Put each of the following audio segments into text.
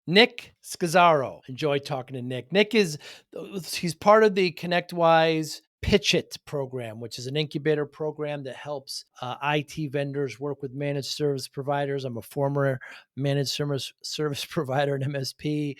Nick Scozzaro. Enjoy talking to Nick. He's part of the ConnectWise Pitch It program, which is an incubator program that helps IT vendors work with managed service providers. I'm a former managed service provider and MSP,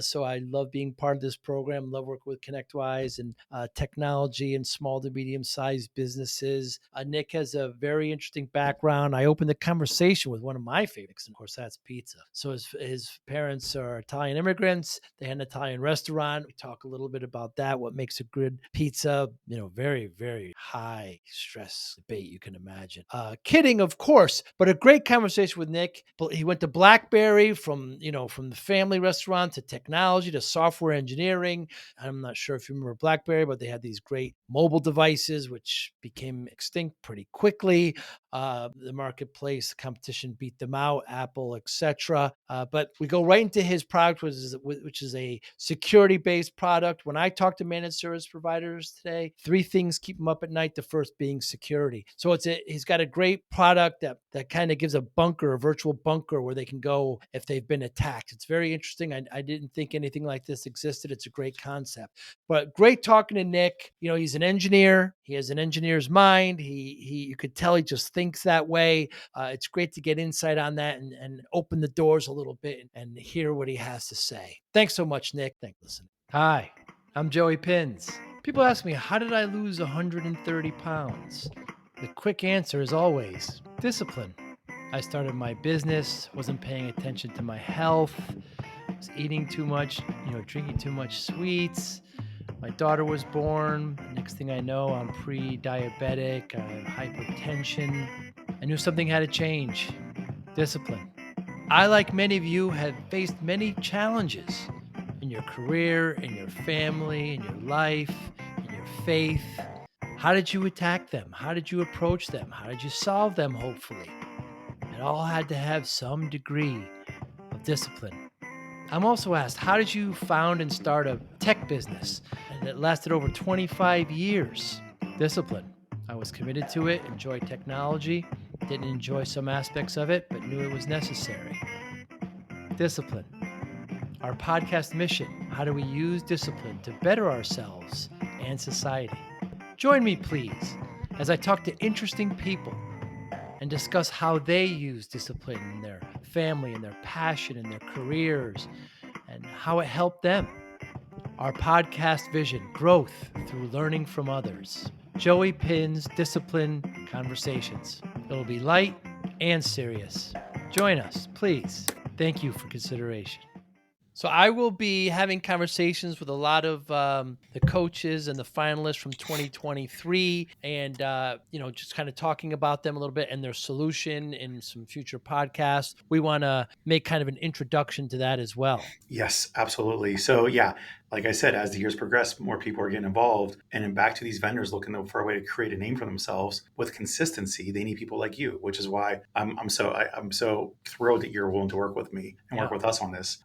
so I love being part of this program. Love working with ConnectWise and technology and small to medium-sized businesses. Nick has a very interesting background. I opened the conversation with one of my favorites, and of course, that's pizza. So his parents are Italian immigrants. They had an Italian restaurant. We talk a little bit about that, what makes a good pizza. Very, very high stress debate, you can imagine. Kidding, of course, but a great conversation with Nick. He went to Blackberry from the family restaurant to technology to software engineering. I'm not sure if you remember Blackberry, but they had these great mobile devices, which became extinct pretty quickly. The marketplace, the competition beat them out, Apple, etc. But we go right into his product, which is a security-based product. When I talk to managed service providers today, 3 things keep them up at night. The first being security. So he's got a great product that kind of gives a virtual bunker where they can go if they've been attacked. It's very interesting. I didn't think anything like this existed. It's a great concept. But great talking to Nick. He's an engineer. He has an engineer's mind. You could tell he just thinks that way. It's great to get insight on that and open the doors a little bit and hear what he has to say. Thanks so much, Nick. Thanks for listening. Hi, I'm Joey Pinz. People ask me, how did I lose 130 pounds? The quick answer is always discipline. I started my business, wasn't paying attention to my health, was eating too much, drinking too much sweets. My daughter was born. Next thing I know, I'm pre-diabetic, I have hypertension. I knew something had to change. Discipline. I, like many of you, have faced many challenges in your career, in your family, in your life, in your faith. How did you attack them? How did you approach them? How did you solve them, hopefully? It all had to have some degree of discipline. I'm also asked, how did you found and start a tech business that lasted over 25 years? Discipline. I was committed to it, enjoyed technology, didn't enjoy some aspects of it, but knew it was necessary. Discipline. Our podcast mission, how do we use discipline to better ourselves and society? Join me, please, as I talk to interesting people and discuss how they use discipline in their family and their passion and their careers and how it helped them. Our podcast vision, growth through learning from others. Joey Pinz Discipline Conversations. It'll be light and serious. Join us, please. Thank you for consideration. So I will be having conversations with a lot of the coaches and the finalists from 2023 and, just kind of talking about them a little bit and their solution in some future podcasts. We want to make kind of an introduction to that as well. Yes, absolutely. So yeah, like I said, as the years progress, more people are getting involved. And then back to these vendors looking for a way to create a name for themselves with consistency. They need people like you, which is why I'm so thrilled that you're willing to work with me and work with us on this.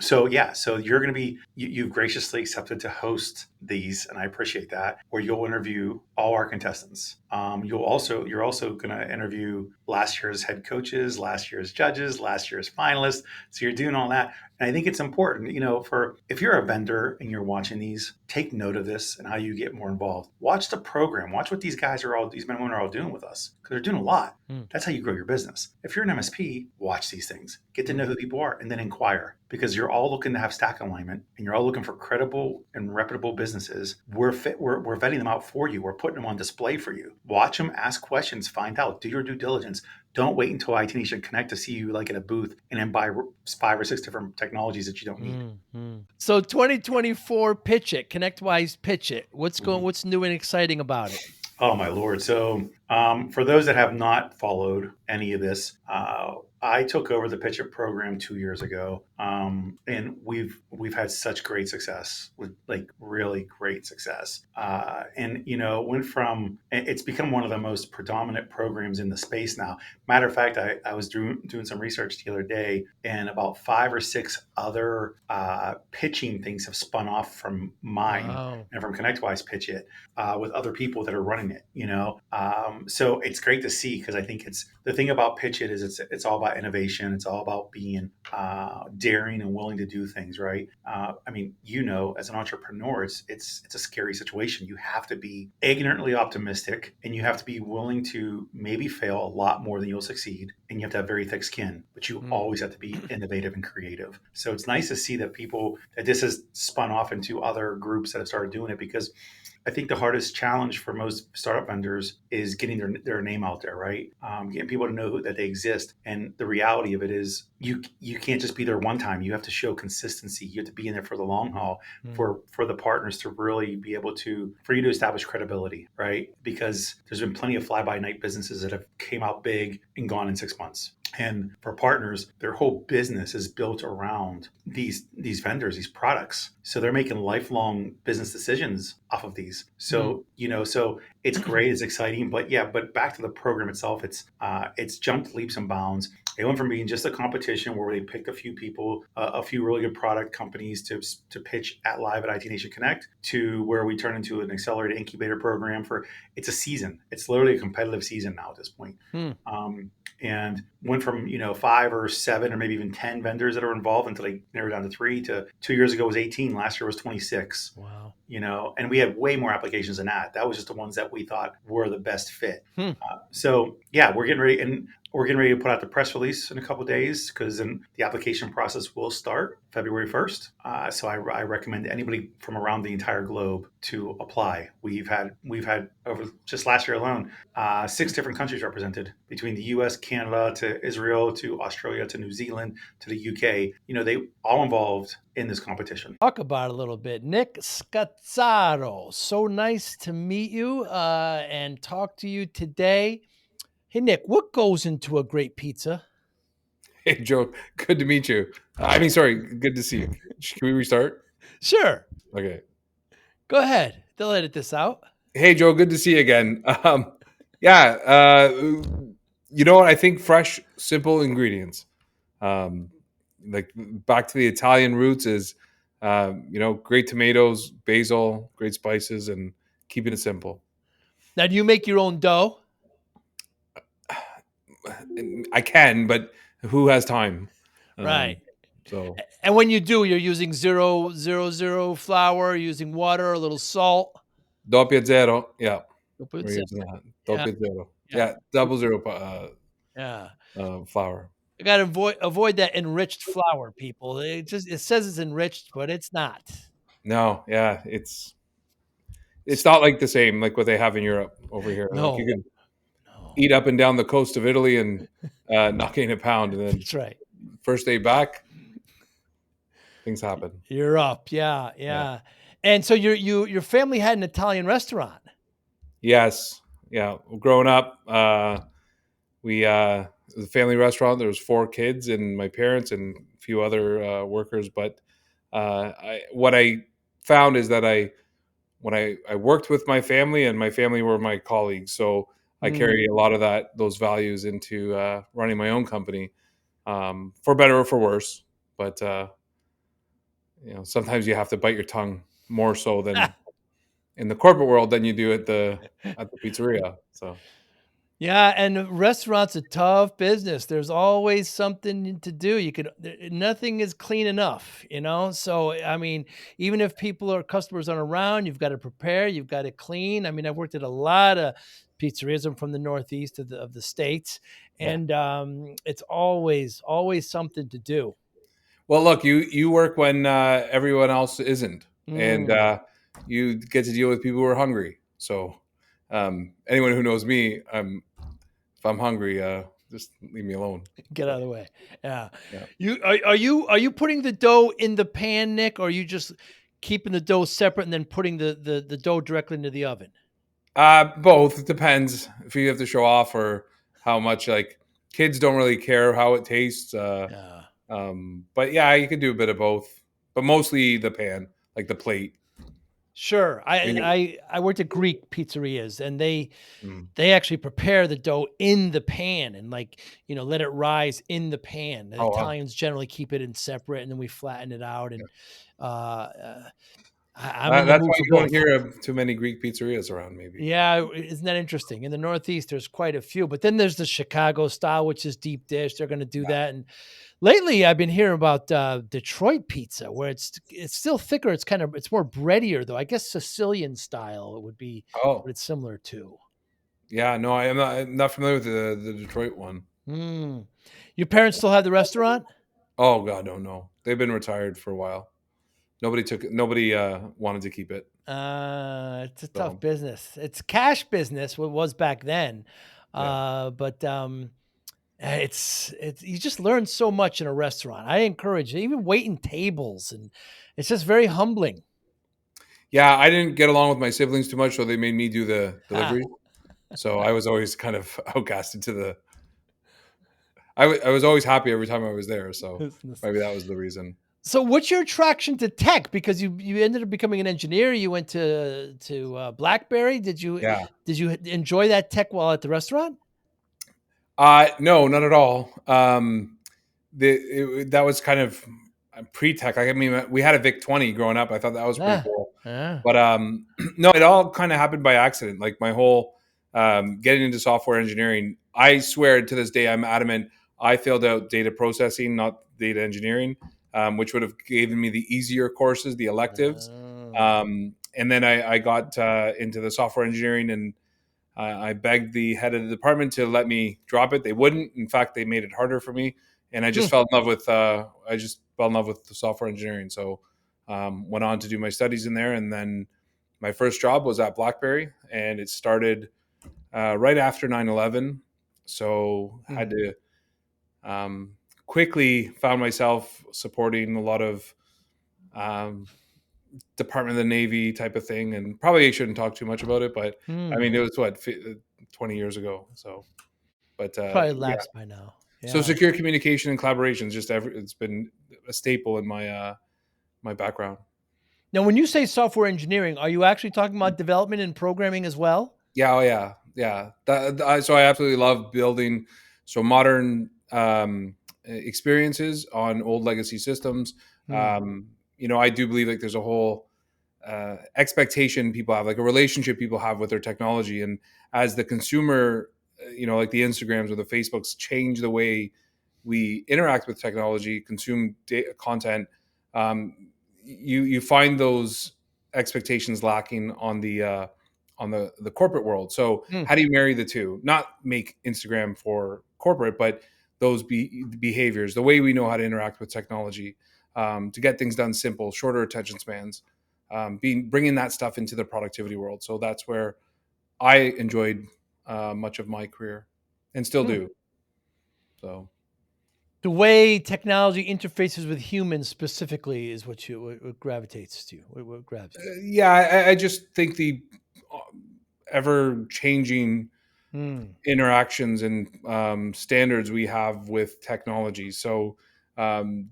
So you're going to be you've graciously accepted to host these, and I appreciate that. Where you'll interview all our contestants. You're also going to interview last year's head coaches, last year's judges, last year's finalists. So you're doing all that. And I think it's important, for if you're a vendor and you're watching these, take note of this and how you get more involved. Watch the program. Watch what these men and women are all doing with us, because they're doing a lot. That's how you grow your business. If you're an MSP, watch these things. Get to know who people are and then inquire, because you're all looking to have stack alignment and you're all looking for credible and reputable businesses. We're vetting them out for you. We're putting them on display for you. Watch them, ask questions, find out, do your due diligence. Don't wait until IT Nation Connect to see you like at a booth and then buy 5 or 6 different technologies that you don't need. So 2024 Pitch It, ConnectWise Pitch It. What's new and exciting about it? Oh my Lord. So for those that have not followed any of this, I took over the Pitch It program 2 years ago, and we've had such great success, with like really great success. Went from, it's become one of the most predominant programs in the space now. Matter of fact, I was doing some research the other day, and about 5 or 6 other pitching things have spun off from mine and from ConnectWise Pitch It with other people that are running it. So it's great to see, because I think it's the thing about Pitch It is it's all about innovation. It's all about being daring and willing to do things, right? I mean, as an entrepreneur, it's a scary situation. You have to be ignorantly optimistic, and you have to be willing to maybe fail a lot more than you'll succeed, and you have to have very thick skin. But you always have to be innovative and creative. So it's nice to see that this has spun off into other groups that have started doing it, because I think the hardest challenge for most startup vendors is getting their name out there, right? Getting people to know that they exist. And the reality of it is you can't just be there one time. You have to show consistency. You have to be in there for the long haul, for the partners to really be able for you to establish credibility, right? Because there's been plenty of fly-by-night businesses that have came out big and gone in 6 months. And for partners, their whole business is built around these vendors, these products. So they're making lifelong business decisions off of these. So, so it's great, it's exciting, but back to the program itself, it's jumped leaps and bounds. It went from being just a competition where they picked a few people, a few really good product companies to pitch at live at IT Nation Connect, to where we turn into an accelerated incubator program it's a season. It's literally a competitive season now at this point. And went from 5 or 7 or maybe even 10 vendors that are involved until they narrowed down to 3. To 2 years ago was 18. Last year was 26. Wow. And we had way more applications than that. That was just the ones that we thought were the best fit. So we're getting ready, and we're getting ready to put out the press release in a couple of days, because then the application process will start February 1st. So I recommend anybody from around the entire globe to apply. We've had over just last year alone 6 different countries represented, between the U.S., Canada, to Israel, to Australia, to New Zealand, to the UK. They all involved in this competition. Talk about it a little bit. Nick Scozzaro, so nice to meet you and talk to you today. Hey, Nick, what goes into a great pizza? Hey, Joe, good to meet you. Sorry, good to see you. Can we restart? Sure. Okay. Go ahead. They'll edit this out. Hey, Joe, good to see you again. You know what? I think fresh, simple ingredients. Like back to the Italian roots is, great tomatoes, basil, great spices, and keeping it simple. Now, do you make your own dough? I can, but who has time? Right. So, and when you do, you're using 000 flour, using water, a little salt. doppio zero, yeah. Doppio zero. Yeah, 00 flour. You got to avoid that enriched flour, people. It says it's enriched, but it's not. No, yeah, it's not like the same like what they have in Europe over here. No. Like you can eat up and down the coast of Italy and not gain a pound, and then that's right. First day back, things happen. You're up, yeah. And so your family had an Italian restaurant. Yes, yeah. Growing up, we it was a family restaurant. There was 4 kids and my parents and a few other workers. But what I found is that when I worked with my family, and my family were my colleagues, so I carry a lot of those values into running my own company, for better or for worse. But sometimes you have to bite your tongue more so than in the corporate world than you do at the pizzeria. So. Yeah, and restaurants a tough business. There's always something to do. Nothing is clean enough, So I mean, even if customers aren't around, you've got to prepare, you've got to clean. I mean, I've worked at a lot of pizzerias. I'm from the Northeast of the states, and it's always something to do. Well, look, you work when everyone else isn't, and you get to deal with people who are hungry. So. Anyone who knows me, if I'm hungry, just leave me alone. Get out of the way. Yeah. Are you putting the dough in the pan, Nick, or are you just keeping the dough separate and then putting the dough directly into the oven? Both. It depends if you have to show off or how much. Like kids don't really care how it tastes. But yeah, you can do a bit of both, but mostly the pan, like the plate. Sure. I worked at Greek pizzerias, and they actually prepare the dough in the pan and let it rise in the pan. The Italians generally keep it in separate, and then we flatten it out. And I'm in the That's mood why for you don't both. hear of too many Greek pizzerias around. Maybe. Yeah, isn't that interesting? In the Northeast, there's quite a few, but then there's the Chicago style, which is deep dish. They're going to do that, and lately I've been hearing about Detroit pizza, where it's still thicker. It's more breadier though. I guess Sicilian style it would be what Oh, it's similar to. yeah. No, I'm not familiar with the Detroit one. Mm. Your parents still have the restaurant? Oh God, no, no. They've been retired for a while. Nobody wanted to keep it. It's a tough So business. It's cash business. What it was back then, yeah. but it's you just learn so much in a restaurant. I encourage it, even waiting tables, and it's just very humbling. Yeah, I didn't get along with my siblings too much, so they made me do the Ha. delivery. So I was always kind of outcasted to the. I was always happy every time I was there, so Business. maybe that was the reason. So, what's your attraction to tech? Because you ended up becoming an engineer. You went to Blackberry. Yeah. Did you enjoy that tech while at the restaurant? No, not at all. That was kind of pre-tech. Like, I mean, we had a VIC 20 growing up. I thought that was pretty Ah, cool. ah. But no, it all kind of happened by accident. Like my whole getting into software engineering. I swear to this day, I'm adamant. I failed out data processing, not data engineering, which would have given me the easier courses, the electives. Oh. And then I got into the software engineering, and I begged the head of the department to let me drop it. They wouldn't. In fact, they made it harder for me, and I Hmm. just fell in love with. I just fell in love with the software engineering. So went on to do my studies in there, and then my first job was at Blackberry, and it started right after 9/11. So Hmm. had to quickly found myself supporting a lot of um, Department of the Navy type of thing, and probably shouldn't talk too much about it, but I Hmm. mean it was 20 years ago. So, but Probably yeah. lapsed by now. So Yeah. secure communication and collaboration is it's been a staple in my background. Now, when you say software engineering, are you actually talking about development and programming as well? Yeah, oh yeah, yeah. So I absolutely love building modern experiences on old legacy systems. Hmm. I do believe like there's a whole expectation people have, like a relationship people have with their technology, and as the consumer, like the Instagrams or the Facebooks change the way we interact with technology, consume content, you find those expectations lacking on the corporate world. So Hmm. how do you marry the two? Not make Instagram for corporate, but those behaviors, the way we know how to interact with technology, to get things done simple, shorter attention spans, bringing that stuff into the productivity world. So that's where I enjoyed much of my career and still Hmm. do. So The way technology interfaces with humans specifically is what gravitates to you. What grabs you? yeah, I just think the uh, ever changing Hmm. interactions and standards we have with technology. So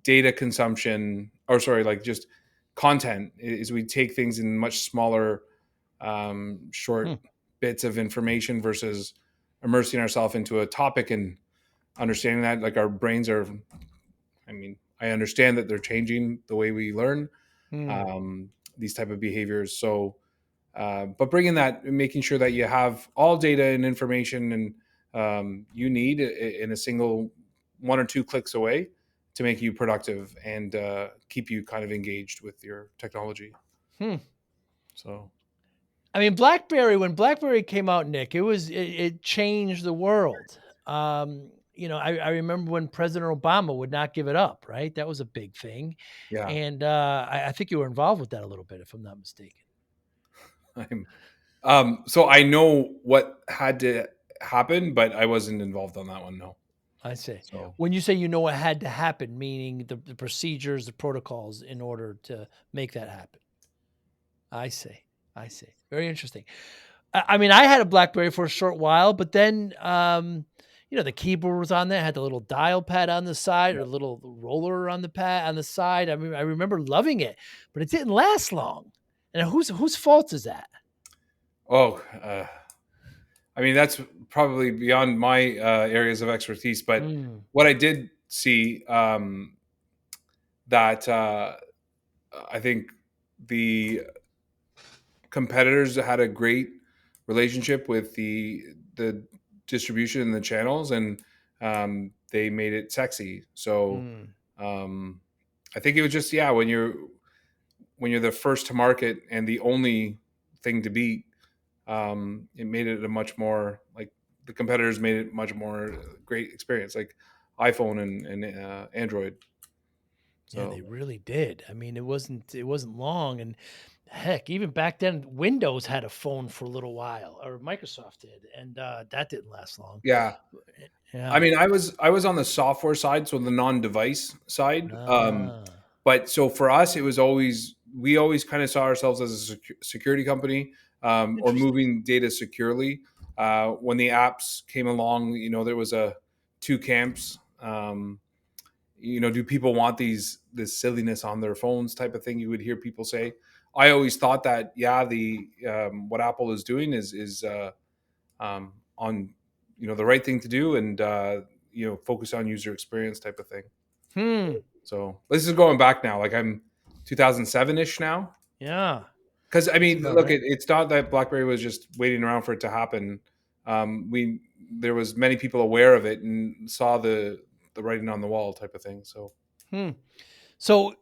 data consumption, or sorry, like just content, is we take things in much smaller, Hmm. short bits of information versus immersing ourselves into a topic and understanding that. Like our brains are, I mean, I understand that they're changing the way we learn Hmm. um, these type of behaviors. So but bringing that, making sure that you have all data and information and you need in a single one or two clicks away to make you productive and keep you kind of engaged with your technology. Hmm. So I mean, BlackBerry, when BlackBerry came out, Nick, it changed the world. I remember when President Obama would not give it up, right? That was a big thing. yeah, And I think you were involved with that a little bit, if I'm not mistaken. I'm. So I know what had to happen, but I wasn't involved on that one. No. I see. So When you say you know what had to happen, meaning the procedures, the protocols in order to make that happen. I see. I see. Very interesting. I mean, I had a BlackBerry for a short while, but then, the keyboard was on there. Had the little dial pad on the side, yeah. or little roller on the pad on the side. I mean, I remember loving it, but it didn't last long. And whose fault is that? Oh, I mean, that's probably beyond my areas of expertise. But Mm, what I did see that I think the competitors had a great relationship with the distribution and the channels, and they made it sexy. So um, I think it was just, yeah, when you're the first to market and the only thing to beat, it made it a much more, like, the competitors made it much more great experience, like iPhone and Android. Yeah, they So really did. I mean, it wasn't long, and heck, even back then, Windows had a phone for a little while, or Microsoft did, and that didn't last long. yeah, I Yeah. mean, I was on the software side, so the non-device side. Ah, But so for us, it was always, we always kind of saw ourselves as a security company, or interesting. moving data securely. When the apps came along, there was a two camps. Do people want this silliness on their phones type of thing? You would hear people say. I always thought that, yeah, the what Apple is doing is on the right thing to do, and focus on user experience type of thing. Hmm. So this is going back now, like I'm 2007-ish now. Yeah, Because I that's mean, about look, right. it's not that BlackBerry was just waiting around for it to happen. We There was many people aware of it and saw the writing on the wall type of thing. So Hmm. So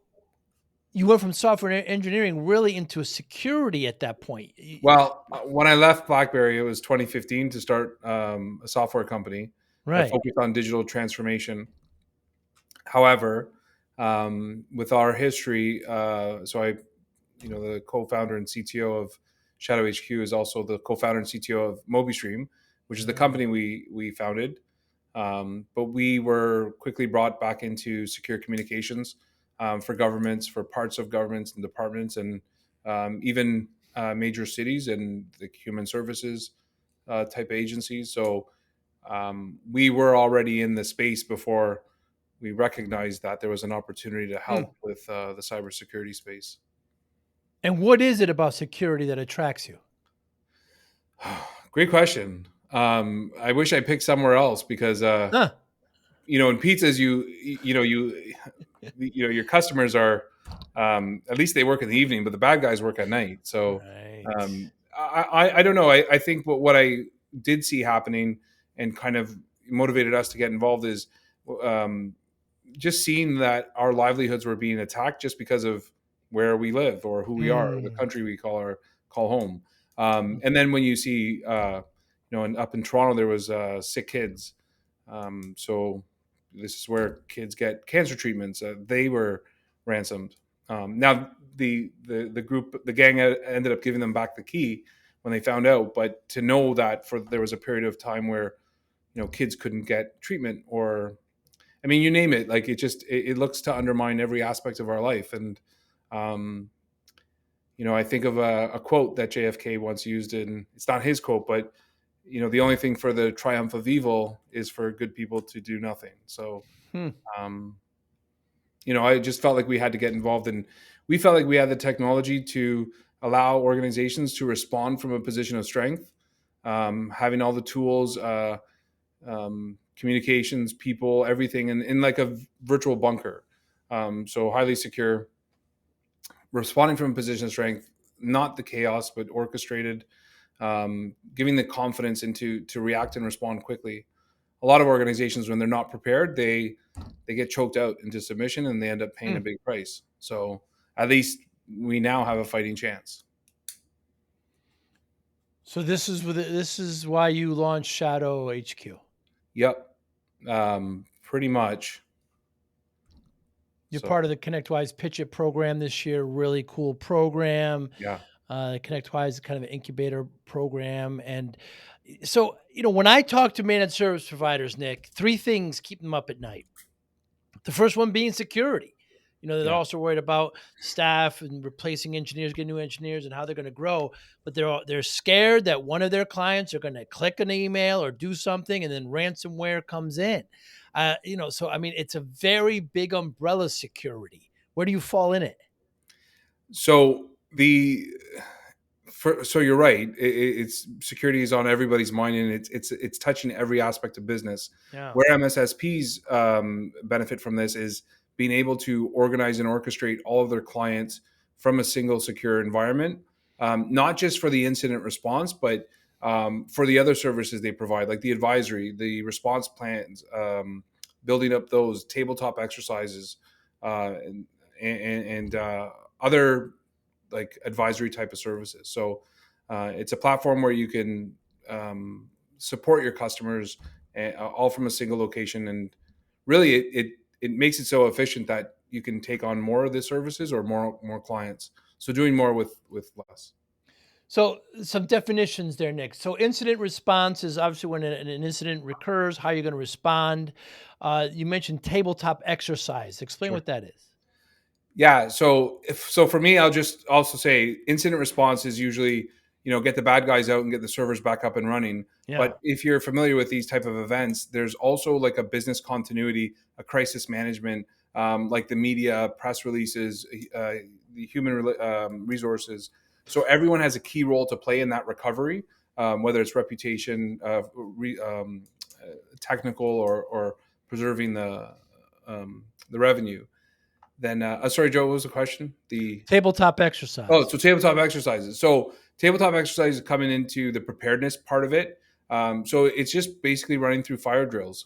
you went from software engineering really into security at that point. well, when I left BlackBerry, it was 2015 to start a software company that Right. focused on digital transformation. However, with our history, so I, the co-founder and CTO of ShadowHQ is also the co-founder and CTO of MobiStream, which is the company Ah. we founded. But we were quickly brought back into secure communications, for governments, for parts of governments and departments, and even major cities and the human services type agencies. So we were already in the space before we recognized that there was an opportunity to Hmm. help with the cybersecurity space. And what is it about security that attracts you? Great question. I wish I picked somewhere else because Huh. in pizzas, your customers are, at least they work in the evening, but the bad guys work at night. So Right. I don't know. I think what I did see happening and kind of motivated us to get involved is, um, just seeing that our livelihoods were being attacked just because of where we live or who we are, the Hmm. country we call home. And then when you see, up in Toronto, there was sick kids. So this is where kids get cancer treatments. They were ransomed. Now the group, the gang, ended up giving them back the key when they found out. But to know that there was a period of time where kids couldn't get treatment, or I mean, you name it. Like, it looks to undermine every aspect of our life. And um, I think of a quote that JFK once used, and it's not his quote, but the only thing for the triumph of evil is for good people to do nothing. So, Hmm. um, I just felt like we had to get involved, and we felt like we had the technology to allow organizations to respond from a position of strength, having all the tools. Communications, people, everything in like a virtual bunker. So highly secure, responding from a position of strength, not the chaos, but orchestrated, giving the confidence to react and respond quickly. A lot of organizations, when they're not prepared, they get choked out into submission and they end up paying Hmm. a big price. So at least we now have a fighting chance. So this is why you launched Shadow HQ. Yep, pretty much. You're So part of the ConnectWise Pitch It program this year. Really cool program. yeah, ConnectWise is kind of an incubator program. And so, when I talk to managed service providers, Nick, three things keep them up at night. The first one being security. They're yeah. also worried about staff and replacing engineers, getting new engineers, and how they're going to grow. But they're scared that one of their clients are going to click an email or do something, and then ransomware comes in. So I mean, it's a very big umbrella security. Where do you fall in it? So so you're right. It's security is on everybody's mind, and it's touching every aspect of business. Yeah. Where MSSPs benefit from this is being able to organize and orchestrate all of their clients from a single secure environment, not just for the incident response, but for the other services they provide, like the advisory, the response plans, building up those tabletop exercises, and other like advisory type of services. So it's a platform where you can support your customers all from a single location, and really it makes it so efficient that you can take on more of the services or more clients. So doing more with less. So some definitions there, Nick. So incident response is obviously when an incident recurs, how you're going to respond. You mentioned tabletop exercise. Explain Sure. what that is. Yeah. So for me, I'll just also say incident response is usually, get the bad guys out and get the servers back up and running. Yeah. But if you're familiar with these type of events, there's also like a business continuity, a crisis management, like the media, press releases, the human resources. So everyone has a key role to play in that recovery, whether it's reputation, technical, or preserving the revenue. Then, sorry, Joe, what was the question? The tabletop exercise. Oh, so tabletop exercises. So tabletop exercises coming into the preparedness part of it. So it's just basically running through fire drills.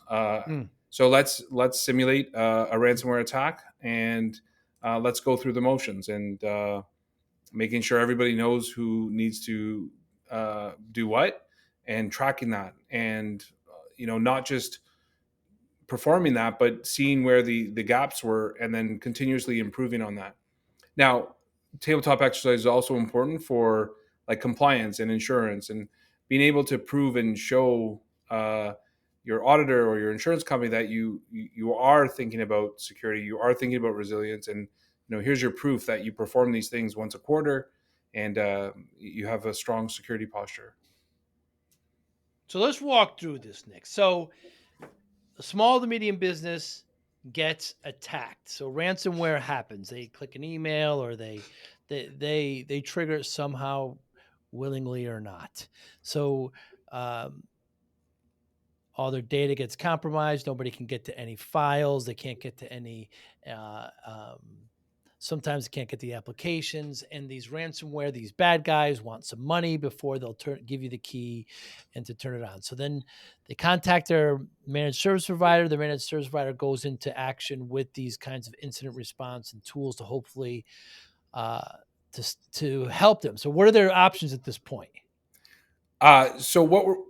So let's simulate a ransomware attack, and let's go through the motions, and making sure everybody knows who needs to do what, and tracking that, and not just performing that, but seeing where the gaps were, and then continuously improving on that. Now, tabletop exercise is also important for like compliance and insurance, and being able to prove and show your auditor or your insurance company that you are thinking about security, you are thinking about resilience, and here's your proof that you perform these things once a quarter, and you have a strong security posture. So let's walk through this, Nick. So a small to medium business gets attacked. So ransomware happens. They click an email, or they trigger it somehow, willingly or not. So all their data gets compromised. Nobody can get to any files. They can't get to any. Sometimes they can't get the applications, and these ransomware, these bad guys want some money before they'll give you the key and to turn it on. So then they contact their managed service provider. The managed service provider goes into action with these kinds of incident response and tools to hopefully to help them. So what are their options at this point? So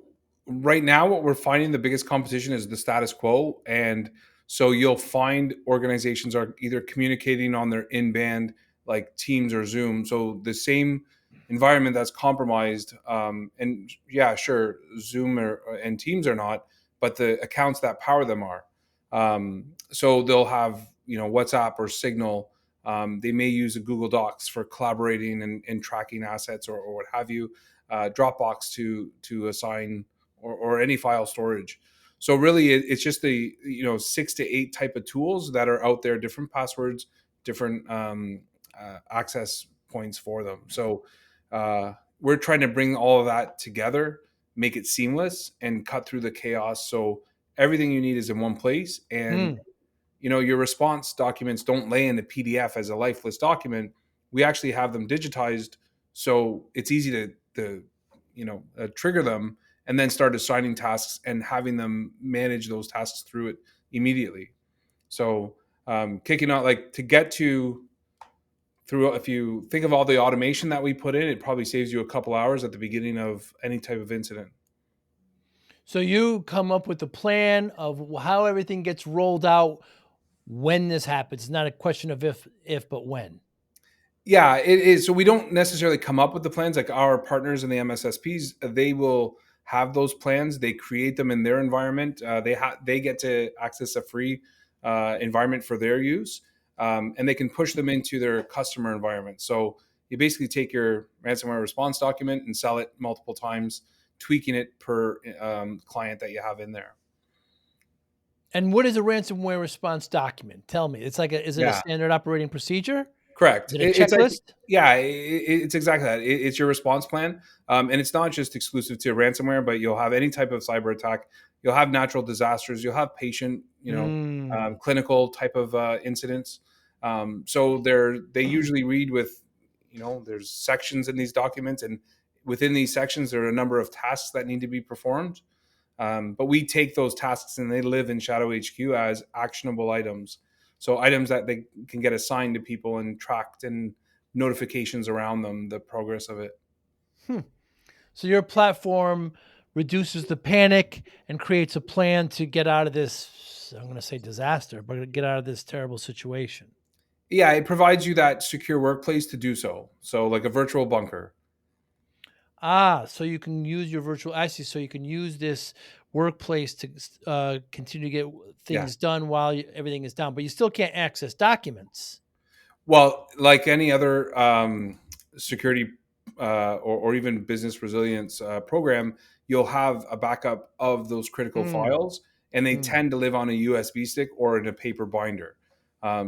right now, what we're finding the biggest competition is the status quo. And so you'll find organizations are either communicating on their in-band, like Teams or Zoom. So the same environment that's compromised, and yeah, sure, Zoom and Teams are not, but the accounts that power them are. So they'll have, WhatsApp or Signal. They may use a Google Docs for collaborating and tracking assets, or what have you, Dropbox to assign or any file storage. So really, it's just the 6 to 8 type of tools that are out there, different passwords, different access points for them. So we're trying to bring all of that together, make it seamless, and cut through the chaos. So everything you need is in one place, and your response documents don't lay in the PDF as a lifeless document. We actually have them digitized, so it's easy to trigger them, and then start assigning tasks and having them manage those tasks through it immediately. So kicking out, like, to get to through, if you think of all the automation that we put in, it probably saves you a couple hours at the beginning of any type of incident. So you come up with a plan of how everything gets rolled out when this happens. It's not a question of if, but when. Yeah, it is. So we don't necessarily come up with the plans. Like our partners in the MSSPs, they will have those plans. They create them in their environment. They get to access a free environment for their use, and they can push them into their customer environment. So you basically take your ransomware response document and sell it multiple times, tweaking it per client that you have in there. And what is a ransomware response document? Tell me. Is it a standard operating procedure? Correct. Is it a checklist? It's exactly that. It's your response plan. And it's not just exclusive to ransomware, but you'll have any type of cyber attack. You'll have natural disasters. You'll have patient, clinical type of incidents. So they usually read with there's sections in these documents, and within these sections, there are a number of tasks that need to be performed. But we take those tasks and they live in ShadowHQ as actionable items. So items that they can get assigned to people and tracked, and notifications around them, the progress of it. So your platform reduces the panic and creates a plan to get out of this, I'm going to say disaster, but get out of this terrible situation. Yeah, it provides you that secure workplace to do so. So like a virtual bunker. So you can use your virtual, I see. So you can use this workplace to continue to get Yeah. things done while everything is down, but you still can't access documents. Well, like any other security or even business resilience program, you'll have a backup of those critical files, and they tend to live on a USB stick or in a paper binder.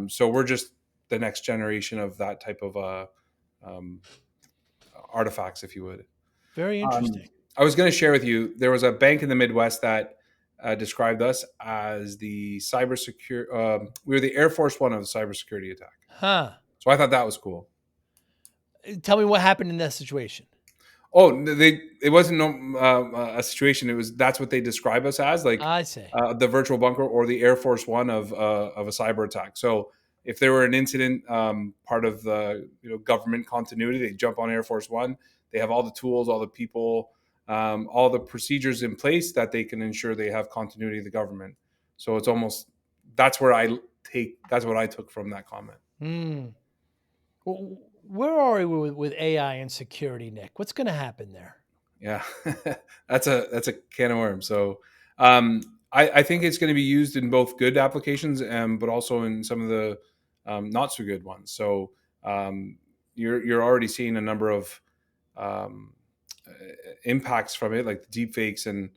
So we're just the next generation of that type of artifacts, if you would. Very interesting. I was going to share with you, there was a bank in the Midwest that described us as the cybersecurity. We were the Air Force One of the cybersecurity attack. Huh. So I thought that was cool. Tell me what happened in that situation. Oh, it wasn't a situation. That's what they describe us as, like I say. The virtual bunker or the Air Force One of a cyber attack. So if there were an incident, part of the government continuity, they jump on Air Force One. They have all the tools, all the people, all the procedures in place that they can ensure they have continuity of the government. So it's almost that's what I took from that comment. Well, where are we with AI and security, Nick? What's going to happen there? Yeah, that's a can of worms. So I think it's going to be used in both good applications, but also in some of the not so good ones. So you're already seeing a number of impacts from it, like the deepfakes and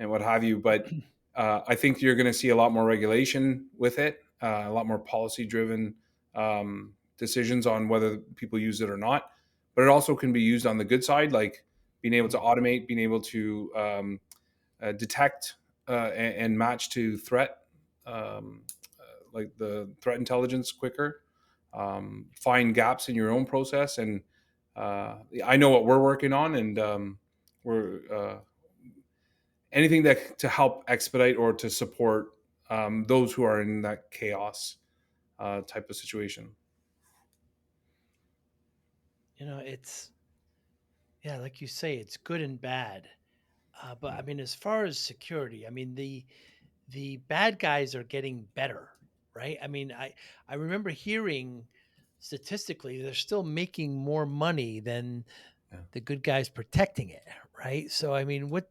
what have you. But I think you're going to see a lot more regulation with it, a lot more policy driven decisions on whether people use it or not. But it also can be used on the good side, like being able to automate, being able to detect and match to threat, like the threat intelligence quicker, find gaps in your own process. And I know what we're working on, and we're anything that to help expedite or to support those who are in that chaos type of situation. It's, yeah, like you say, it's good and bad. But I mean, as far as security, I mean, the bad guys are getting better, right? I mean, I remember hearing statistically they're still making more money than the good guys protecting it, right? So I mean, what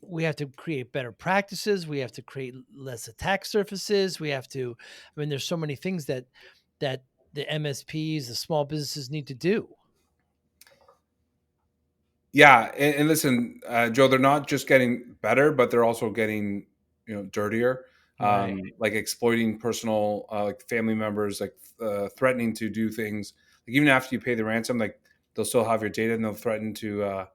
we have to create better practices. We have to create less attack surfaces. We have to. I mean, there's so many things that the MSPs, the small businesses, need to do. Yeah, and listen, Joe, they're not just getting better, but they're also getting dirtier, Right. like exploiting personal, like family members, like threatening to do things. Like even after you pay the ransom, like they'll still have your data and they'll threaten to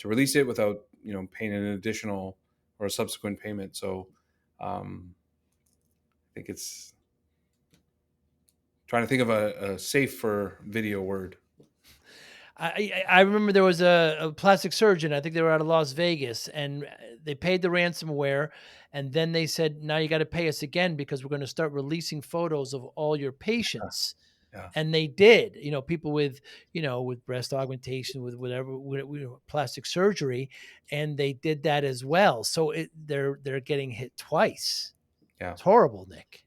release it without paying an additional or a subsequent payment. So I think it's trying to think of a safe for video word. I remember there was a plastic surgeon. I think they were out of Las Vegas, and they paid the ransomware, and then they said, "Now you got to pay us again because we're going to start releasing photos of all your patients." Yeah. And they did. People with with breast augmentation, with whatever, with plastic surgery, and they did that as well. So they're getting hit twice. Yeah. It's horrible, Nick.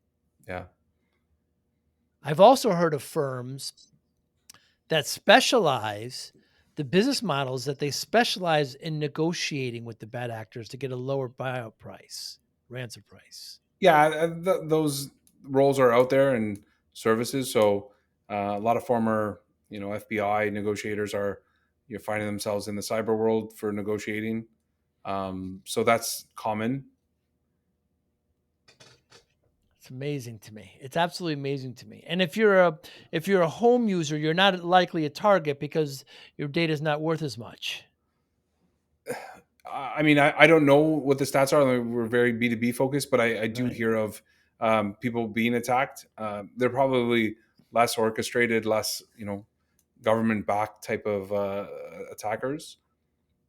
Yeah. I've also heard of firms that specialize, the business models that they specialize in negotiating with the bad actors to get a lower buyout price, ransom price. Yeah, those roles are out there and services. So a lot of former, FBI negotiators you're finding themselves in the cyber world for negotiating. So that's common. It's amazing to me. It's absolutely amazing to me. And if you're a home user, you're not likely a target because your data is not worth as much. I mean, I don't know what the stats are. We're very B2B focused, but I do hear of people being attacked. They're probably less orchestrated, less government backed type of attackers.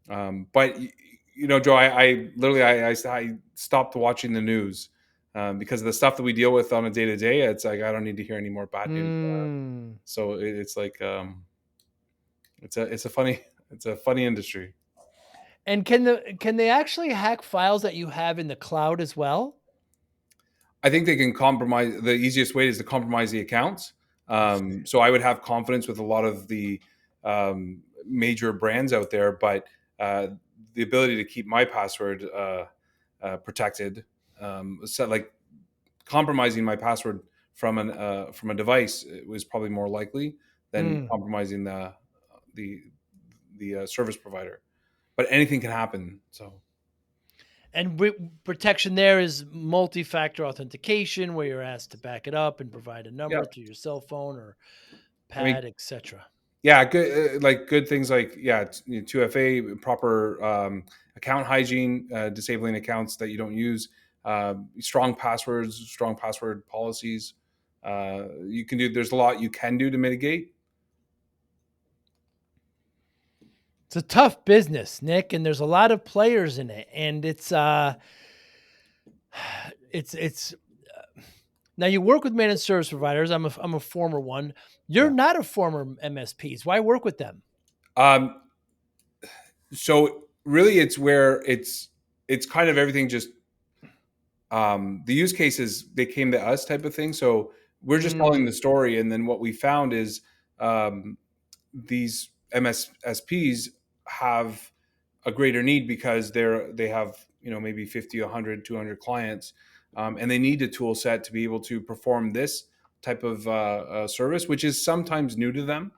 But Joe, I literally I stopped watching the news because of the stuff that we deal with on a day to day. It's like I don't need to hear any more bad news. Mm. So it's like it's a funny industry. And can they actually hack files that you have in the cloud as well? I think they can compromise. The easiest way is to compromise the accounts. So I would have confidence with a lot of the major brands out there, but the ability to keep my password protected, so like compromising my password from a device was probably more likely than compromising the service provider. But anything can happen. So. And protection there is multi-factor authentication, where you're asked to back it up and provide a Yeah, number through your cell phone or I mean, pad, etc. yeah, good like good things like 2FA, proper account hygiene, disabling accounts that you don't use, strong passwords, strong password policies. You can do. There's a lot you can do to mitigate. It's a tough business, Nick, and there's a lot of players in it, and it's now you work with managed service providers. I'm a former one. You're Yeah. not a former MSPs. Why work with them? Um, so really, it's where it's kind of everything. Just the use cases, they came to us type of thing. So we're just telling the story, and then what we found is these MSPs have a greater need because they have maybe 50, 100, 200 clients, and they need a tool set to be able to perform this type of service, which is sometimes new to them.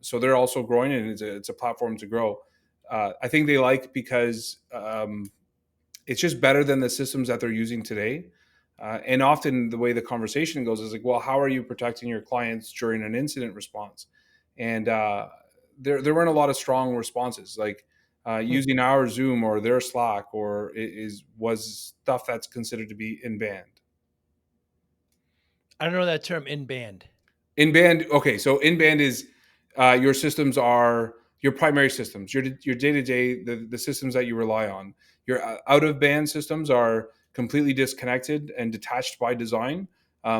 So they're also growing, and it's a platform to grow. I think they like because it's just better than the systems that they're using today. And often the way the conversation goes is like, well, how are you protecting your clients during an incident response? And there weren't a lot of strong responses, like using our Zoom or their Slack, or was stuff that's considered to be in band. I don't know that term, in band. In band, okay. So in band is your systems are your primary systems, your day to day, the systems that you rely on. Your out of band systems are completely disconnected and detached by design.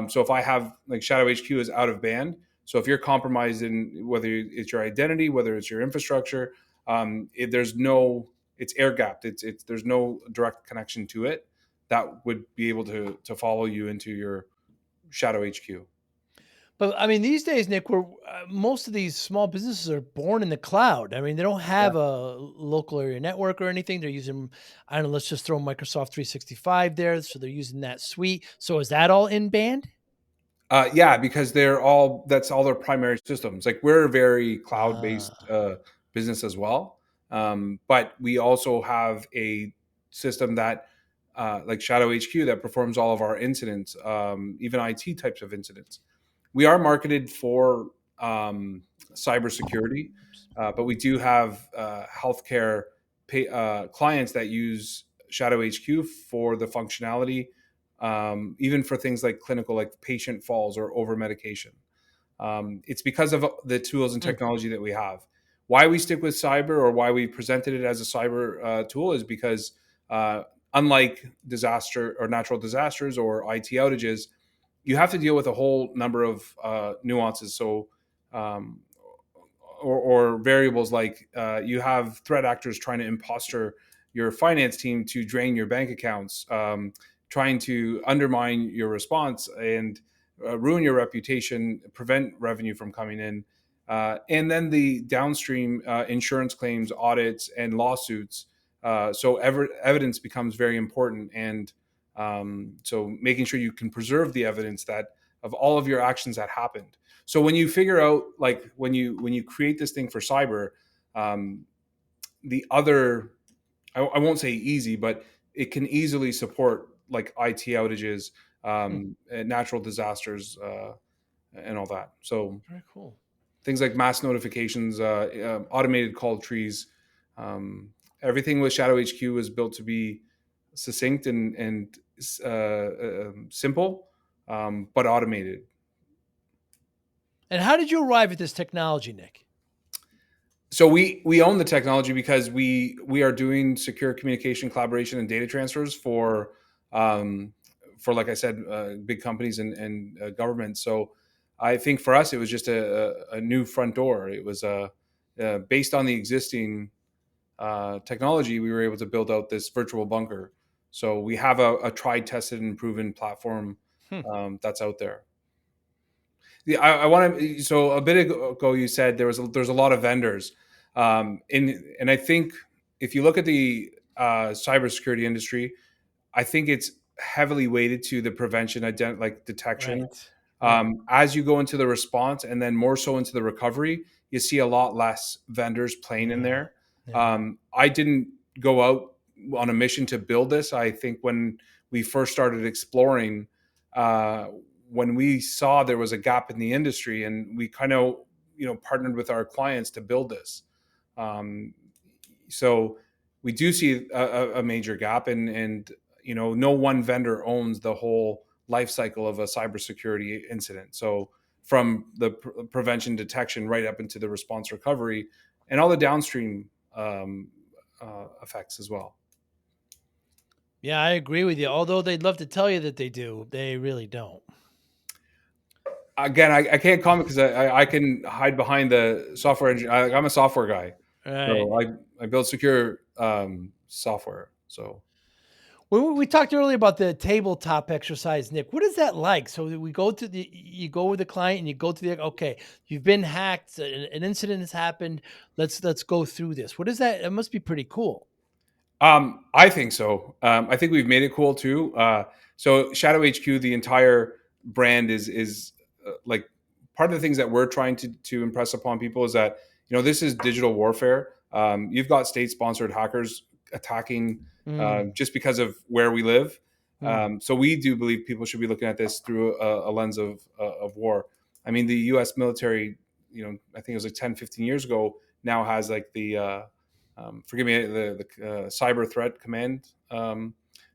So if I have like ShadowHQ is out of band, so if you're compromised in whether it's your identity, whether it's your infrastructure, it's air gapped. It's there's no direct connection to it that would be able to follow you into your ShadowHQ. But I mean, these days, Nick, most of these small businesses are born in the cloud. I mean, they don't Yeah. have a local area network or anything. They're using, I don't know, let's just throw Microsoft 365 there. So they're using that suite. So is that all in band? Yeah, because that's all their primary systems. Like we're a very cloud-based business as well. But we also have a system that like ShadowHQ that performs all of our incidents, even IT types of incidents. We are marketed for cybersecurity, but we do have healthcare clients that use ShadowHQ for the functionality, even for things like clinical, like patient falls or over medication. It's because of the tools and technology that we have. Why we stick with cyber, or why we presented it as a cyber tool, is because unlike disaster or natural disasters or IT outages, you have to deal with a whole number of nuances. So, or variables like you have threat actors trying to imposter your finance team to drain your bank accounts, trying to undermine your response and ruin your reputation, prevent revenue from coming in. And then the downstream insurance claims, audits, and lawsuits. So evidence becomes very important. And so making sure you can preserve the evidence that of all of your actions that happened. So when you figure out, like when you create this thing for cyber, the other, I won't say easy, but it can easily support like IT outages, natural disasters, and all that. So Very cool. things like mass notifications, automated call trees, everything with ShadowHQ is built to be succinct and simple, but automated. And how did you arrive at this technology, Nick? So we own the technology because we are doing secure communication, collaboration, and data transfers um, for like I said, big companies and government. So I think for us, it was just a new front door. It was based on the existing technology. We were able to build out this virtual bunker. So we have a tried, tested, and proven platform Hmm. that's out there. Yeah, I want to. So a bit ago, you said there's a lot of vendors, and I think if you look at the cybersecurity industry, I think it's heavily weighted to the prevention, like detection. Right. Right. As you go into the response, and then more so into the recovery, you see a lot less vendors playing in Yeah. there. Yeah. I didn't go out on a mission to build this. I think when we first started exploring. Uh, when we saw there was a gap in the industry, and we kind of partnered with our clients to build this. Um, so we do see a major gap, and no one vendor owns the whole life cycle of a cybersecurity incident. So from the prevention, detection, right up into the response, recovery, and all the downstream effects as well. Yeah, I agree with you. Although they'd love to tell you that they do, they really don't. Again, I can't comment because I can hide behind the software engineer. I'm a software guy, Right. so I build secure software. So We talked earlier about the tabletop exercise, Nick. What is that like? So we go to you go with the client and you go to okay, you've been hacked, an incident has happened. Let's go through this. What is that? It must be pretty cool. I think so. I think we've made it cool too. So ShadowHQ, the entire brand is like part of the things that we're trying to impress upon people is that this is digital warfare. You've got state-sponsored hackers attacking Mm, just because of where we live. mm. So we do believe people should be looking at this through a lens of war. I mean, the U.S. military, I think it was like 10, 15 years ago, now has like forgive me, the Cyber Threat Command.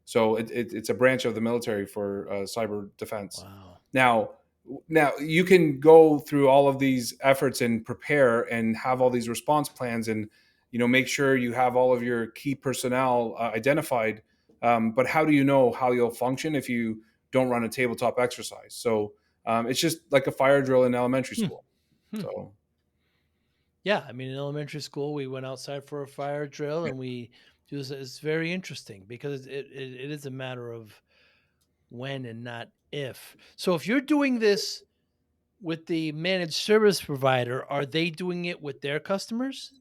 So it's a branch of the military for cyber defense. Wow. Now you can go through all of these efforts and prepare and have all these response plans and make sure you have all of your key personnel identified. But how do you know how you'll function if you don't run a tabletop exercise? So it's just like a fire drill in elementary Hmm. school. Hmm. So Yeah, I mean, in elementary school, we went outside for a fire drill, and we do this. It's very interesting because it is a matter of when and not if. So if you're doing this with the managed service provider, are they doing it with their customers?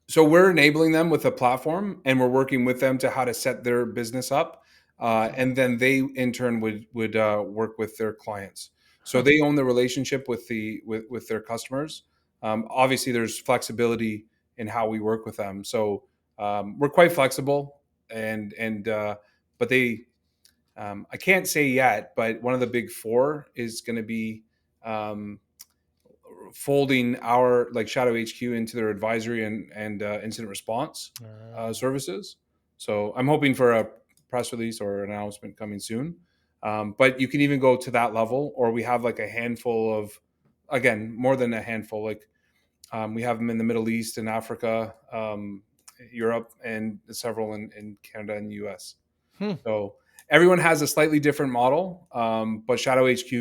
so we're enabling them with a platform, and we're working with them to how to set their business up, Uh-huh. and then they in turn would work with their clients. So Huh. they own the relationship with their customers. Obviously, there's flexibility in how we work with them. So we're quite flexible, and but they I can't say yet, but one of the big four is going to be um, folding our like ShadowHQ into their advisory and incident response Uh, services. So I'm hoping for a press release or an announcement coming soon. But you can even go to that level, or we have like a handful of, again, more than a handful. Like we have them in the Middle East and Africa, Europe, and several in Canada and the US. hmm. So everyone has a slightly different model, but ShadowHQ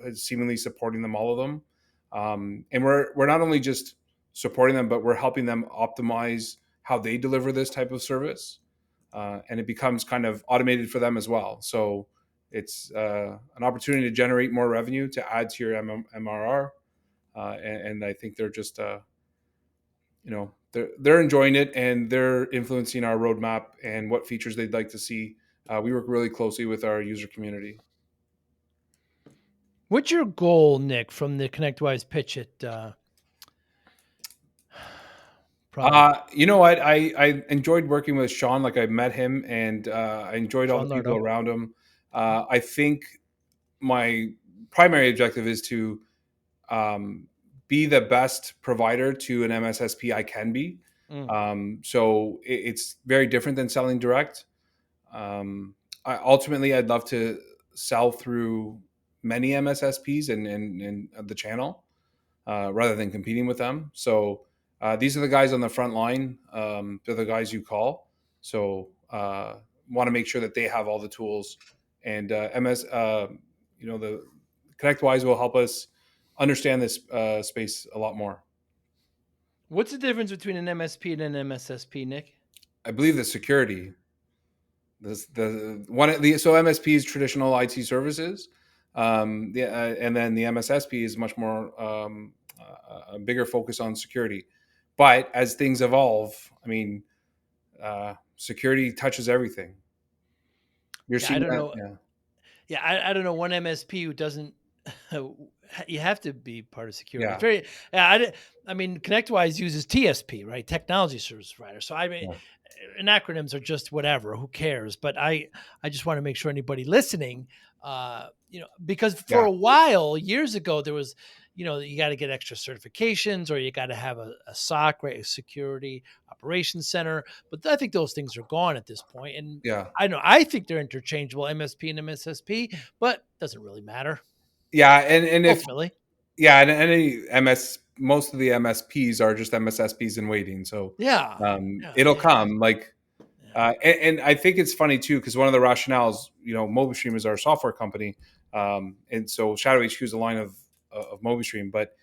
is seemingly supporting them, all of them. And we're not only just supporting them, but we're helping them optimize how they deliver this type of service, and it becomes kind of automated for them as well. So it's an opportunity to generate more revenue to add to your MRR, and I think they're just they're enjoying it, and they're influencing our roadmap and what features they'd like to see. We work really closely with our user community. What's your goal, Nick, from the ConnectWise Pitch It product? You know what? I enjoyed working with Sean. Like I met him, and I enjoyed all the Sean people Lardo. around him. I think my primary objective is to um, be the best provider to an MSSP I can be. Mm. So it's very different than selling direct. Ultimately, I'd love to sell through many MSSPs in the channel rather than competing with them. So these are the guys on the front line. They're the guys you call. So want to make sure that they have all the tools. And the ConnectWise will help us understand this space a lot more. What's the difference between an MSP and an MSSP, Nick? I believe the security. So MSP is traditional IT services, and then the MSSP is much more a bigger focus on security. But as things evolve, I mean, security touches everything. You're Yeah, seeing I don't that, know. Yeah, I don't know one MSP who doesn't. You have to be part of security. Yeah. It's very. Yeah, I mean, ConnectWise uses TSP, right? Technology Service Provider. So I mean, and acronyms are just whatever. Who cares? But I just want to make sure anybody listening, because for a while, years ago, there was, you got to get extra certifications or you got to have a SOC, right? A Security Operations Center. But I think those things are gone at this point. And I think they're interchangeable, MSP and MSSP, but doesn't really matter. Yeah. And ultimately. And any most of the MSPs are just MSSPs in waiting. So it'll come and I think it's funny too, because one of the rationales, MobiStream is our software company. And so ShadowHQ is a line of MobiStream. But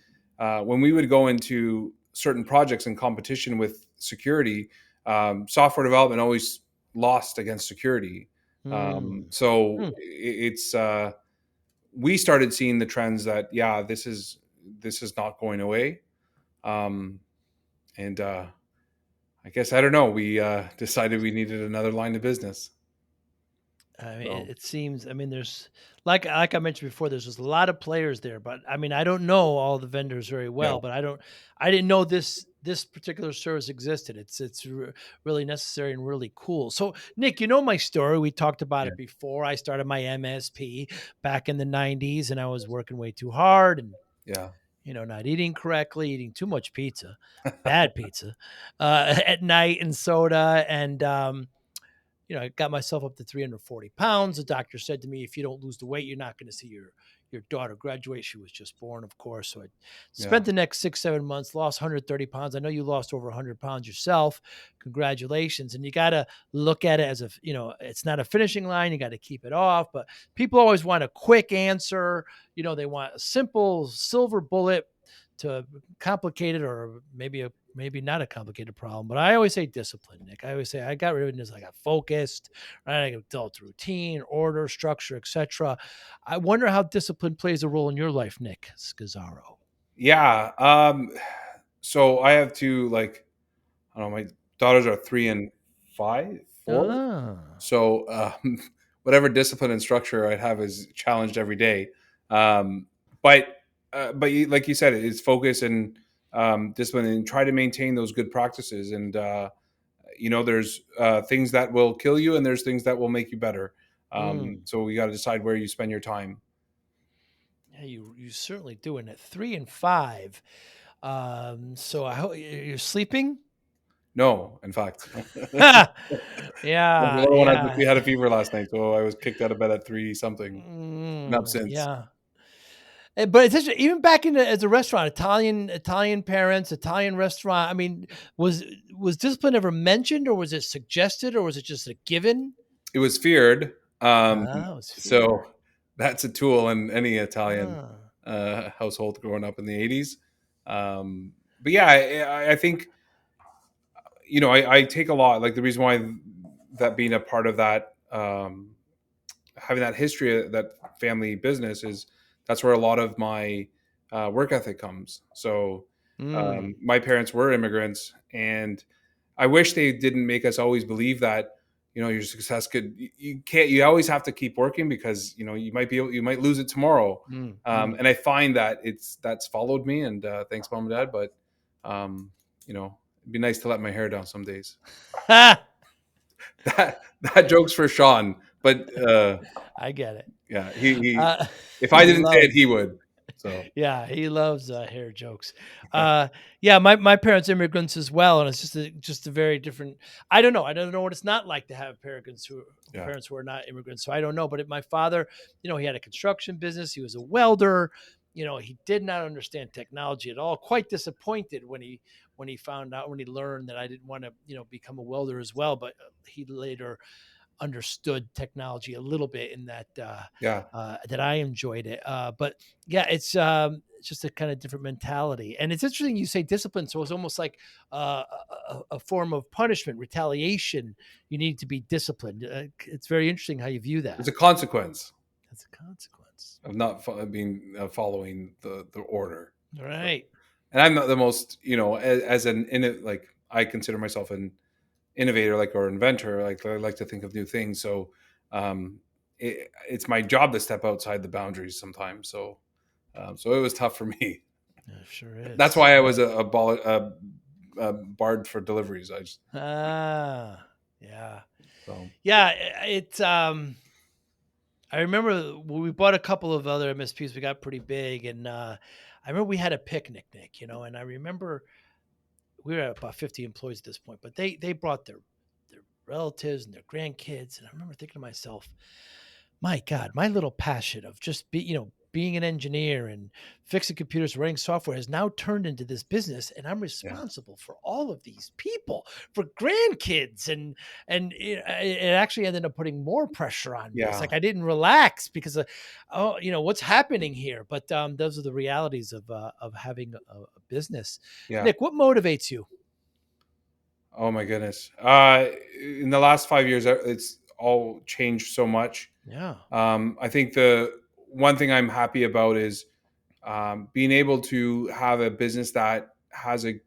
when we would go into certain projects in competition with security, software development always lost against security. It's we started seeing the trends that this is not going away, and I guess I don't know. We decided we needed another line of business. I mean, it seems. I mean, there's like I mentioned before. There's just a lot of players there, but I mean, I don't know all the vendors very well. But I didn't know this particular service existed. It's really necessary and really cool. So, Nick, you know my story. We talked about it before. I started my MSP back in the '90s, and I was working way too hard and not eating correctly, eating too much pizza, bad pizza at night and soda and. I got myself up to 340 pounds. The doctor said to me, if you don't lose the weight, you're not going to see your daughter graduate. She was just born, of course. So I spent the next 6-7 months, lost 130 pounds. I know you lost over 100 pounds yourself. Congratulations. And you got to look at it as it's not a finishing line. You got to keep it off. But people always want a quick answer. They want a simple silver bullet to complicated or maybe not a complicated problem. But I always say discipline, Nick. I always say I got rid of this. I got focused, right? I got developed routine, order, structure, etc. I wonder how discipline plays a role in your life, Nick Scozzaro. Yeah. So I have two, I don't know, my daughters are 3 and 4. So whatever discipline and structure I have is challenged every day. But like you said, it's focus and discipline and try to maintain those good practices. And, there's things that will kill you and there's things that will make you better. So you got to decide where you spend your time. Yeah, you certainly do. And at 3 and 5, so I hope you're sleeping. No, in fact. We had a fever last night, so I was kicked out of bed at 3 something. Not since. Yeah. But it's even back as a restaurant, Italian parents, Italian restaurant. I mean, was discipline ever mentioned, or was it suggested, or was it just a given? It was feared. So that's a tool in any Italian household growing up in the 80s. But yeah, I think I take a lot. Like the reason why that being a part of that, having that history, that family business is. That's where a lot of my work ethic comes. So my parents were immigrants, and I wish they didn't make us always believe that your success you always have to keep working because you might lose it tomorrow. And I find that that's followed me. And thanks, Mom and Dad. But it'd be nice to let my hair down some days. that joke's for Sean, but I get it. Yeah, he if I didn't say it, he would. So Yeah, he loves hair jokes. Yeah, my parents immigrants as well, and it's just a very different. I don't know. I don't know what it's not like to have yeah, parents who are not immigrants. So I don't know. But my father, he had a construction business. He was a welder. He did not understand technology at all. Quite disappointed when he found out when he learned that I didn't want to become a welder as well. But he later understood technology a little bit in yeah. that I enjoyed it. But yeah, it's just a kind of different mentality. And it's interesting you say discipline. So it's almost like a form of punishment, retaliation. You need to be disciplined. It's very interesting how you view It's that. a consequence That's a consequence. of not following the order. All So, right. and I'm not the most, as like I consider myself an innovator, like, or inventor. Like, I like to think of new things. So, it's my job to step outside the boundaries sometimes. So, so it was tough for me. Yeah, sure That's is. why I was a bard for deliveries. I just Yeah. so Yeah. It's I remember we bought a couple of other MSPs. We got pretty big, and I remember we had a picnic, Nick. And I remember we were at about 50 employees at this point, but they brought their relatives and their grandkids, and I remember thinking to myself, my God, my little passion of just being an engineer and fixing computers, writing software has now turned into this business, and I'm yeah, responsible for all of these people, for grandkids, and it actually ended up putting more pressure on me. It's yeah, like I didn't relax because what's happening here. But those are the realities of having a business. yeah. Nick, what motivates you? Oh my goodness. In the last 5 years, it's all changed so much. Yeah. I think the one thing I'm happy about is being able to have a business that has a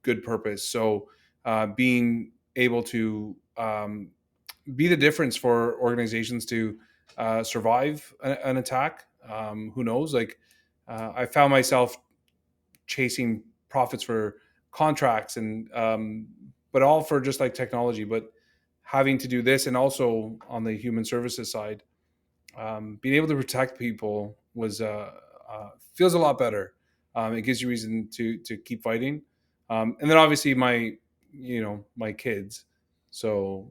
good purpose. So, being able to be the difference for organizations to survive an attack. Who knows? Like, I found myself chasing profits for contracts and but all for just like technology, but having to do this and also on the human services side, being able to protect people was feels a lot better. It gives you reason to keep fighting, and then obviously my kids. So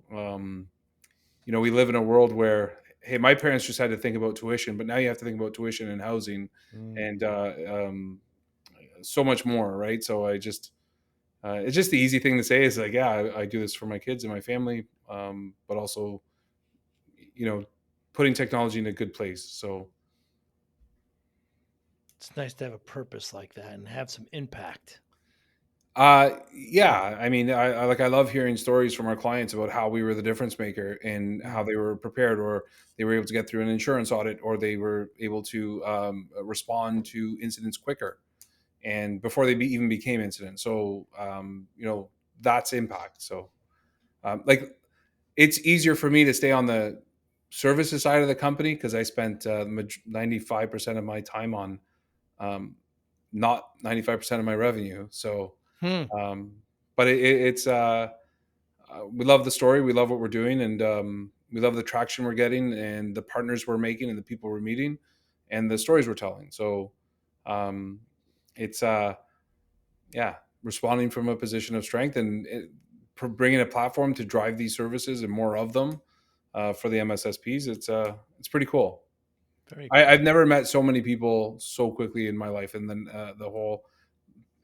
we live in a world where, hey, my parents just had to think about tuition, but now you have to think about tuition and housing, Mm. and so much more, right? So it's just the easy thing to say is like, yeah, I do this for my kids and my family, but also, you know, putting technology in a good place. So It's nice to have a purpose like that and have some impact. yeah, I mean, I love hearing stories from our clients about how we were the difference maker and how Mm. they were prepared, or they were able to get through an insurance audit, or they were able to respond to incidents quicker and before they even became incidents. So that's impact. So like, it's easier for me to stay on the services side of the company because I spent 95% of my time on not 95% of my revenue. So Hmm. um, but it's we love the story, we love what we're doing, and we love the traction we're getting, and the partners we're making, and the people we're meeting, and the stories we're telling. So um, it's yeah, responding from a position of strength, and bringing a platform to drive these services and more of them for the MSSPs. It's pretty cool. Very I've cool. never met so many people so quickly in my life, and then the whole,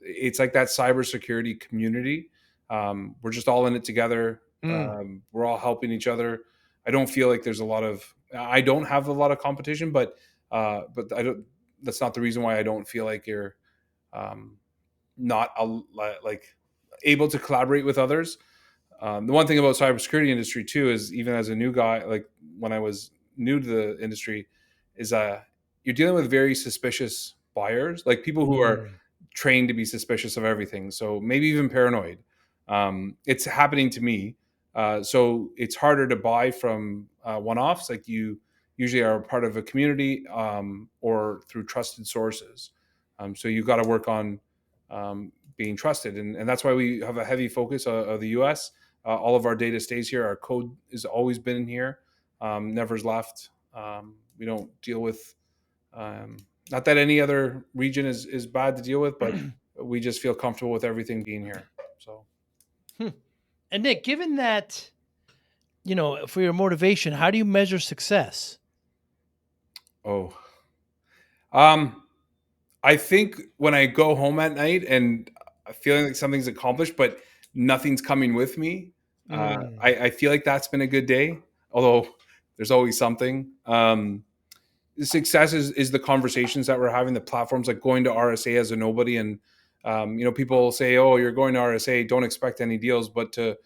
it's like that cybersecurity community. We're just all in it together. Mm. We're all helping each other. I don't feel like there's a lot of. I don't have a lot of competition, but I don't. That's not the reason why I don't feel like you're um, not like able to collaborate with others. The one thing about cybersecurity industry too is, even as a new guy, like when I was new to the industry, is you're dealing with very suspicious buyers, like people who are Mm. trained to be suspicious of everything. So maybe even paranoid. It's happening to me. So it's harder to buy from one-offs. Like, you usually are part of a community or through trusted sources. So you've got to work on being trusted, and that's why we have a heavy focus of the U.S. All of our data stays here. Our code has always been in here, never's left. We don't deal with Not that any other region is bad to deal with, but we just feel comfortable with everything being here. So, And Nick, given that, for your motivation, how do you measure success? oh, um, I think when I go home at night and feeling like something's accomplished, but nothing's coming with me, I feel like that's been a good day. Although there's always something. Success is the conversations that we're having, the platforms like going to RSA as a nobody, and people say, "Oh, you're going to RSA, don't expect any deals," but to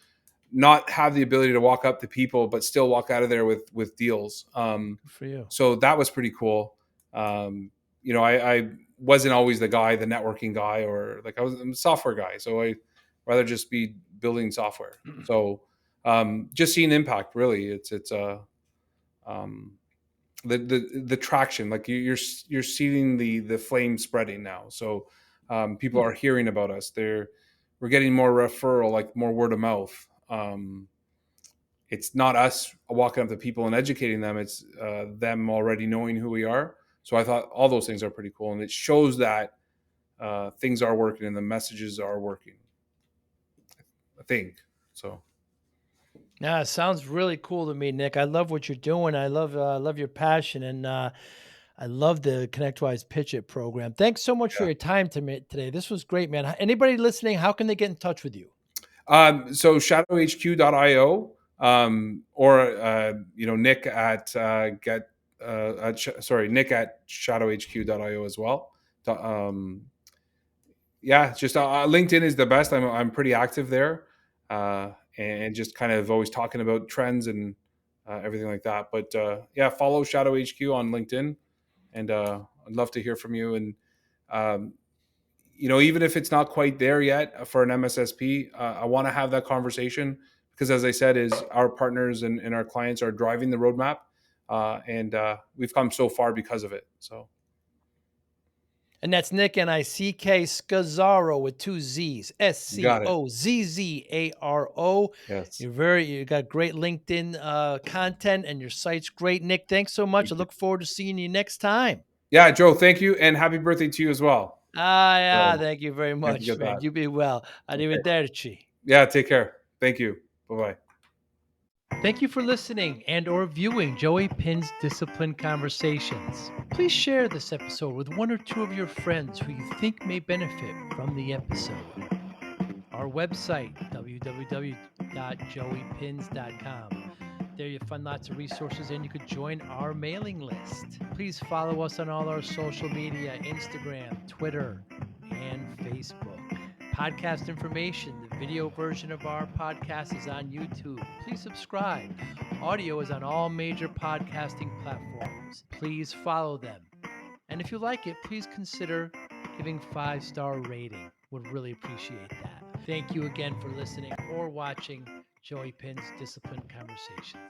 not have the ability to walk up to people, but still walk out of there with deals. Good for you. So that was pretty cool. I wasn't always the networking guy, or like I'm a software guy, so I rather just be building software. So just seeing impact, really, it's the traction, like you're seeing the flame spreading now. So people are hearing about us. We're getting more referral, like more word of mouth. It's not us walking up to people and educating them. It's them already knowing who we are. So I thought all those things are pretty cool. And it shows that things are working and the messages are working, I think. So. Yeah, it sounds really cool to me, Nick. I love what you're doing. I love your passion, and I love the ConnectWise Pitch It program. Thanks so much for Yeah. your time today. This was great, man. Anybody listening, how can they get in touch with you? So ShadowHQ.io, or Nick at Nick at ShadowHQ.io as well. Just LinkedIn is the best. I'm pretty active there, and just kind of always talking about trends and everything like that. But follow ShadowHQ on LinkedIn, and I'd love to hear from you. And um, even if it's not quite there yet for an MSSP, I want to have that conversation because, as I said, is our partners and our clients are driving the roadmap, and we've come so far because of it. So. And that's Nick, Nick Scozzaro with two Z's, Got it. Scozzaro. Yes. You got great LinkedIn content, and your site's great. Nick, thanks so much. I Thank you. look forward to seeing you next time. Yeah, Joe, thank you. And happy birthday to you as well. Yeah, So, thank you very can't much, forget man. that. You be well. Okay. Arrivederci. Yeah, take care. Thank you. Bye-bye. Thank you for listening and/or viewing Joey Pinz Discipline Conversations. Please share this episode with one or two of your friends who you think may benefit from the episode. Our website, www.joeypins.com. There you'll find lots of resources and you could join our mailing list. Please follow us on all our social media, Instagram, Twitter, and Facebook. Podcast information, the video version of our podcast is on YouTube. Please subscribe. Audio is on all major podcasting platforms. Please follow them. And if you like it, please consider giving 5-star rating. Would really appreciate that. Thank you again for listening or watching Joey Pinz Discipline Conversations.